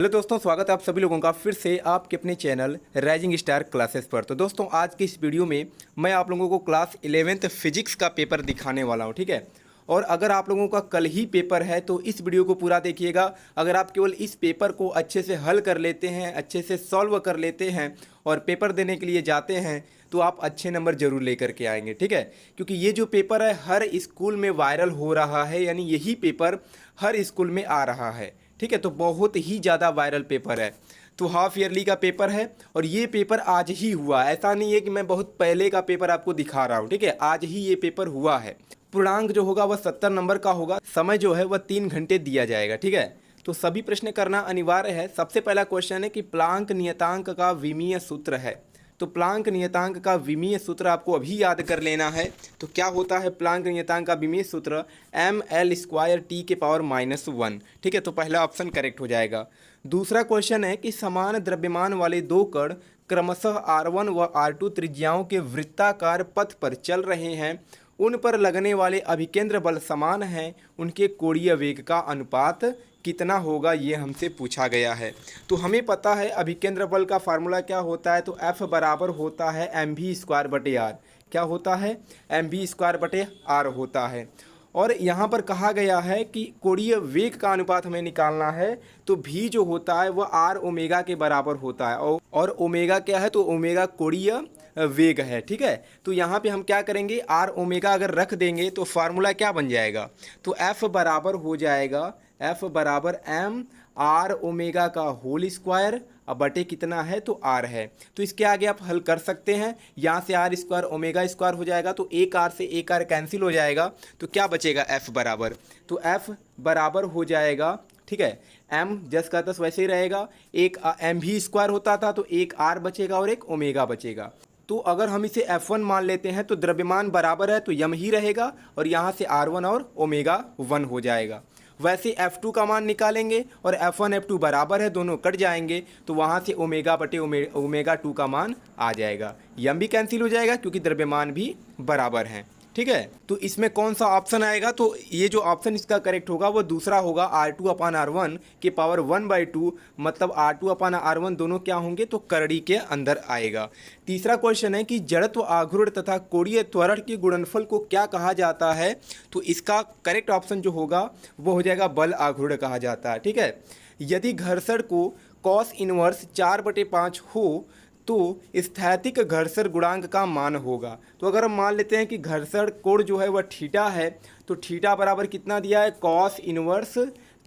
Hello दोस्तों, स्वागत है आप सभी लोगों का फिर से आपके अपने चैनल राइजिंग स्टार क्लासेस पर। तो दोस्तों, आज की इस वीडियो में मैं आप लोगों को क्लास 11th फिजिक्स का पेपर दिखाने वाला हूं, ठीक है। और अगर आप लोगों का कल ही पेपर है तो इस वीडियो को पूरा देखिएगा। अगर आप केवल इस पेपर को अच्छे से हल कर लेते हैं, अच्छे से सॉल्व कर लेते हैं और पेपर देने के लिए जाते हैं तो आप अच्छे नंबर जरूर लेकर के आएंगे, ठीक है। क्योंकि ये जो पेपर है हर स्कूल में वायरल हो रहा है, यानी यही पेपर हर स्कूल में आ रहा है, ठीक है। तो बहुत ही ज़्यादा वायरल पेपर है। तो हाफ ईयरली का पेपर है और ये पेपर आज ही हुआ, ऐसा नहीं है कि मैं बहुत पहले का पेपर आपको दिखा रहा हूँ, ठीक है। आज ही ये पेपर हुआ है। पूर्णांक जो होगा वह 70 नंबर का होगा। समय जो है वह 3 घंटे दिया जाएगा, ठीक है। तो सभी प्रश्न करना अनिवार्य है। सबसे पहला क्वेश्चन है कि प्लांक नियतांक का विमीय सूत्र है। तो प्लांक नियतांक का विमीय सूत्र आपको अभी याद कर लेना है। तो क्या होता है प्लांक नियतांक का विमीय सूत्र? ml² T⁻⁻1, ठीक है। तो पहला ऑप्शन करेक्ट हो जाएगा। दूसरा क्वेश्चन है कि समान द्रव्यमान वाले दो कण क्रमशः R1 व R2 त्रिज्याओं के वृत्ताकार पथ पर चल रहे हैं, उन पर लगने वाले अभिकेंद्र बल समान हैं, उनके कोणीय वेग का अनुपात कितना होगा, ये हमसे पूछा गया है। तो हमें पता है अभिकेंद्र बल का फार्मूला क्या होता है। तो F बराबर होता है mv²/r। क्या होता है? mv²/r होता है। और यहाँ पर कहा गया है कि कोणीय वेग का अनुपात हमें निकालना है। तो v जो होता है वह r ओमेगा के बराबर होता है और ओमेगा क्या है? तो ओमेगा कोणीय वेग है, ठीक है। तो यहाँ पे हम क्या करेंगे, r ओमेगा अगर रख देंगे तो फार्मूला क्या बन जाएगा? तो F बराबर हो जाएगा F बराबर m r ओमेगा का होल स्क्वायर अब बटे कितना है? तो r है। तो इसके आगे आप हल कर सकते हैं। यहाँ से r² ओमेगा स्क्वायर हो जाएगा तो एक r से एक r कैंसिल हो जाएगा। तो क्या बचेगा? F बराबर, तो F बराबर हो जाएगा, ठीक है, m जस का तस वैसे ही रहेगा। एक mv² होता था तो एक r बचेगा और एक ओमेगा बचेगा। तो अगर हम इसे F1 मान लेते हैं तो द्रव्यमान बराबर है तो यम ही रहेगा और यहाँ से R1 और ओमेगा 1 हो जाएगा। वैसे F2 का मान निकालेंगे और F1 F2 बराबर है, दोनों कट जाएंगे तो वहाँ से ओमेगा बटे ओमेगा 2 का मान आ जाएगा। यम भी कैंसिल हो जाएगा क्योंकि द्रव्यमान भी बराबर हैं, ठीक है। तो इसमें कौन सा ऑप्शन आएगा? तो ये जो ऑप्शन इसका करेक्ट होगा वो दूसरा होगा, R2/R1 के पावर 1/2, मतलब R2/R1 दोनों क्या होंगे? तो करड़ी के अंदर आएगा। तीसरा क्वेश्चन है कि जड़त्व आघूर्ण तथा कोणीय त्वरण के गुणनफल को क्या कहा जाता है? तो इसका करेक्ट ऑप्शन जो होगा वो हो जाएगा बल आघूर्ण कहा जाता है, ठीक है। यदि घर्षण को cos इनवर्स 4/5 हो तो स्थैतिक घर्षण गुणांक का मान होगा। तो अगर हम मान लेते हैं कि घर्षण कोण जो है वह थीटा है तो थीटा बराबर कितना दिया है? cos इनवर्स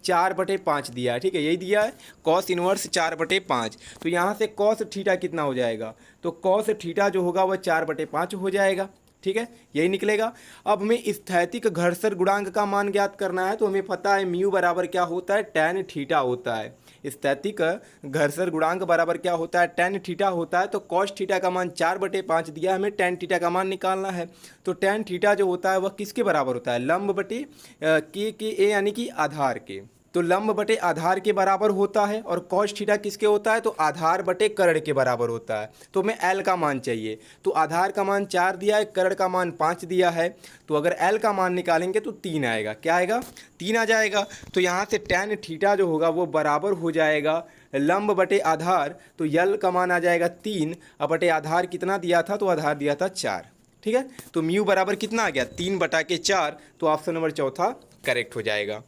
4/5 दिया है, ठीक है, यही दिया है cos इनवर्स 4/5। तो यहाँ से cos थीटा कितना हो जाएगा? तो cos थीटा जो होगा वह 4/5 हो जाएगा, ठीक है, यही निकलेगा। अब हमें स्थैतिक घर्षण गुणांक का मान ज्ञात करना है। तो हमें पता है म्यू बराबर क्या होता है? tan थीटा होता है। स्थैतिक घर्षण गुणांक बराबर क्या होता है? tan थीटा होता है। तो cos थीटा का मान 4/5 दिया, हमें tan थीटा का मान निकालना है। तो tan थीटा जो होता है वह किसके बराबर होता है? लंब बटे के ए यानी कि आधार के। तो लंब बटे आधार के बराबर होता है और cos थीटा किसके होता है? तो आधार बटे कर्ण के बराबर होता है। तो हमें L का मान चाहिए। तो आधार का मान 4 दिया है, कर्ण का मान 5 दिया है। तो अगर L का मान निकालेंगे तो 3 आएगा। क्या आएगा? 3 आ जाएगा। तो यहाँ से tan थीटा जो होगा वो बराबर हो जाएगा लंब बटे आधार। तो L का मान आ जाएगा 3 और बटे आधार कितना दिया था? तो आधार दिया था 4, ठीक है। तो म्यू बराबर कितना आ गया? 3/4। तो ऑप्शन नंबर चौथा करेक्ट हो जाएगा।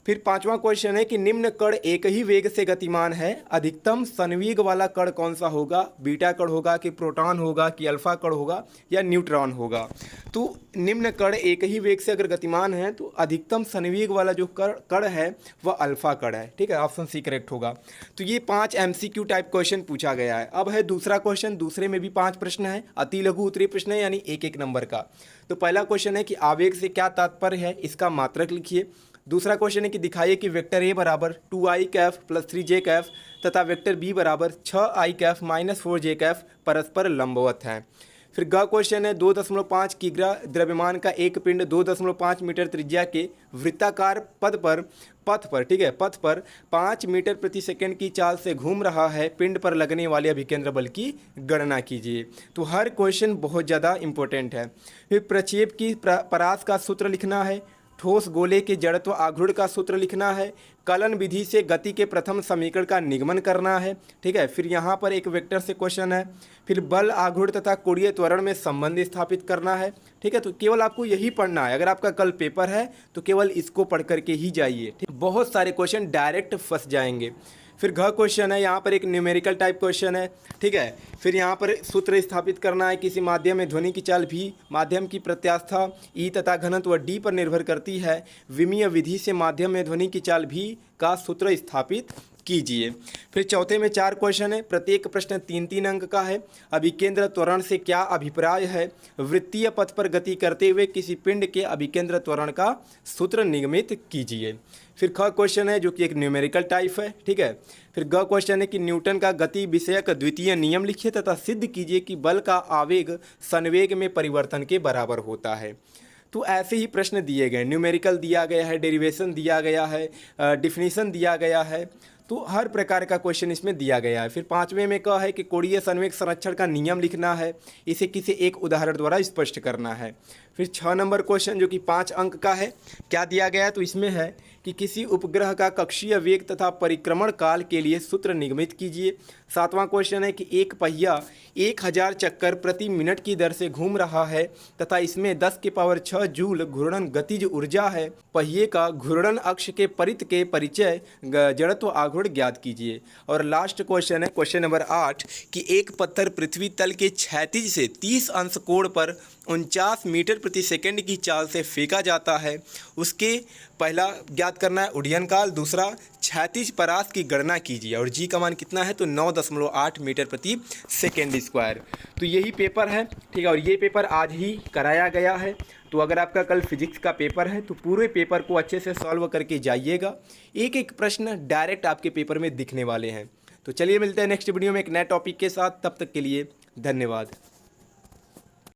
फिर पांचवा क्वेश्चन है कि निम्न कण एक ही वेग से गतिमान है, अधिकतम संवेग वाला कण कौन सा होगा? बीटा कण होगा कि प्रोटॉन होगा कि अल्फा कण होगा या न्यूट्रॉन होगा? तो निम्न कण एक ही वेग से अगर गतिमान है तो अधिकतम संवेग वाला जो कण है वह अल्फा कण है, ठीक है, ऑप्शन सी करेक्ट होगा। तो ये 5 MCQ टाइप क्वेश्चन पूछा गया है। अब है दूसरा क्वेश्चन, दूसरे में भी 5 प्रश्न है, अति लघु उत्तरीय प्रश्न है, यानी एक एक नंबर का। तो पहला क्वेश्चन है कि आवेग से क्या तात्पर्य है, इसका मात्रक लिखिए। दूसरा क्वेश्चन है कि दिखाइए कि वेक्टर ए बराबर 2i Kaif plus 3j Kaif तथा वेक्टर बी बराबर 6i Kaif minus 4j Kaif परस्पर लंबवत हैं। फिर ग क्वेश्चन है 2.5 किग्रा द्रव्यमान का एक पिंड 2.5 मीटर त्रिज्या के वृत्ताकार पथ पर, ठीक है, पथ पर 5 मीटर प्रति सेकंड की चाल से घूम रहा है। पिंड पर लगने वाले अभिकेंद्र बल की गणना कीजिए। तो हर क्वेश्चन बहुत ज़्यादा इंपॉर्टेंट है। फिर प्रक्षेप की परास का सूत्र लिखना है। ठोस गोले के जड़त्व आघूर्ण का सूत्र लिखना है, कलन विधि से गति के प्रथम समीकरण का निगमन करना है, ठीक है। फिर यहाँ पर एक वेक्टर से क्वेश्चन है, फिर बल आघूर्ण तथा कोणीय त्वरण में संबंध स्थापित करना है, ठीक है। तो केवल आपको यही पढ़ना है, अगर आपका कल पेपर है तो केवल इसको पढ़ करके ही जाइए, ठीक। बहुत सारे क्वेश्चन डायरेक्ट फंस जाएंगे। फिर घ क्वेश्चन है, यहाँ पर एक न्यूमेरिकल टाइप क्वेश्चन है, ठीक है। फिर यहाँ पर सूत्र स्थापित करना है, किसी माध्यम में ध्वनि की चाल भी माध्यम की प्रत्यास्था ई तथा घनत्व डी पर निर्भर करती है, विमीय विधि से माध्यम में ध्वनि की चाल भी का सूत्र स्थापित कीजिए। फिर चौथे में 4 क्वेश्चन है, प्रत्येक प्रश्न 3-3 अंक का है। अभिकेंद्र त्वरण से क्या अभिप्राय है, वृत्तीय पथ पर गति करते हुए किसी पिंड के अभिकेंद्र त्वरण का सूत्र निगमित कीजिए। फिर ख क्वेश्चन है जो कि एक न्यूमेरिकल टाइप है, ठीक है। फिर ग क्वेश्चन है कि न्यूटन का गति विषयक द्वितीय नियम लिखिए तथा सिद्ध कीजिए कि बल का आवेग संवेग में परिवर्तन के बराबर होता है। तो ऐसे ही प्रश्न दिए गए, न्यूमेरिकल दिया गया है, डेरिवेशन दिया गया है, डिफिनीशन दिया गया है, तो हर प्रकार का क्वेश्चन इसमें दिया गया है। फिर 5वें में कहा है कि कोणीय संवेग संरक्षण का नियम लिखना है, इसे किसी एक उदाहरण द्वारा स्पष्ट करना है। फिर 6 नंबर क्वेश्चन जो कि 5 अंक का है, क्या दिया गया है, तो इसमें है कि किसी उपग्रह का कक्षीय वेग तथा परिक्रमण काल के लिए सूत्र निगमित कीजिए। 7वां क्वेश्चन है कि एक पहिया 1000 चक्कर प्रति मिनट की दर से घूम रहा है तथा इसमें 10⁶ जूल घूर्णन गतिज ऊर्जा है। पहिए का घूर्णन अक्ष के परित के परिचय जड़त्व आघूर्ण ज्ञात कीजिए। और लास्ट क्वेश्चन है क्वेश्चन नंबर 8 कि एक पत्थर पृथ्वी तल के क्षैतिज से 30 अंश कोण पर 49 मीटर प्रति सेकंड की चाल से फेंका जाता है, उसके पहला ज्ञात करना है उड्डयन काल, दूसरा क्षैतिज परास की गणना कीजिए और जी का मान कितना है तो 9.8 मीटर प्रति सेकेंड स्क्वायर। तो यही पेपर है, ठीक है। और ये पेपर आज ही कराया गया है। तो अगर आपका कल फिजिक्स का पेपर है तो पूरे पेपर को अच्छे से सॉल्व करके जाइएगा, एक एक प्रश्न डायरेक्ट आपके पेपर में दिखने वाले हैं। तो चलिए मिलते हैं नेक्स्ट वीडियो में एक नए टॉपिक के साथ, तब तक के लिए धन्यवाद।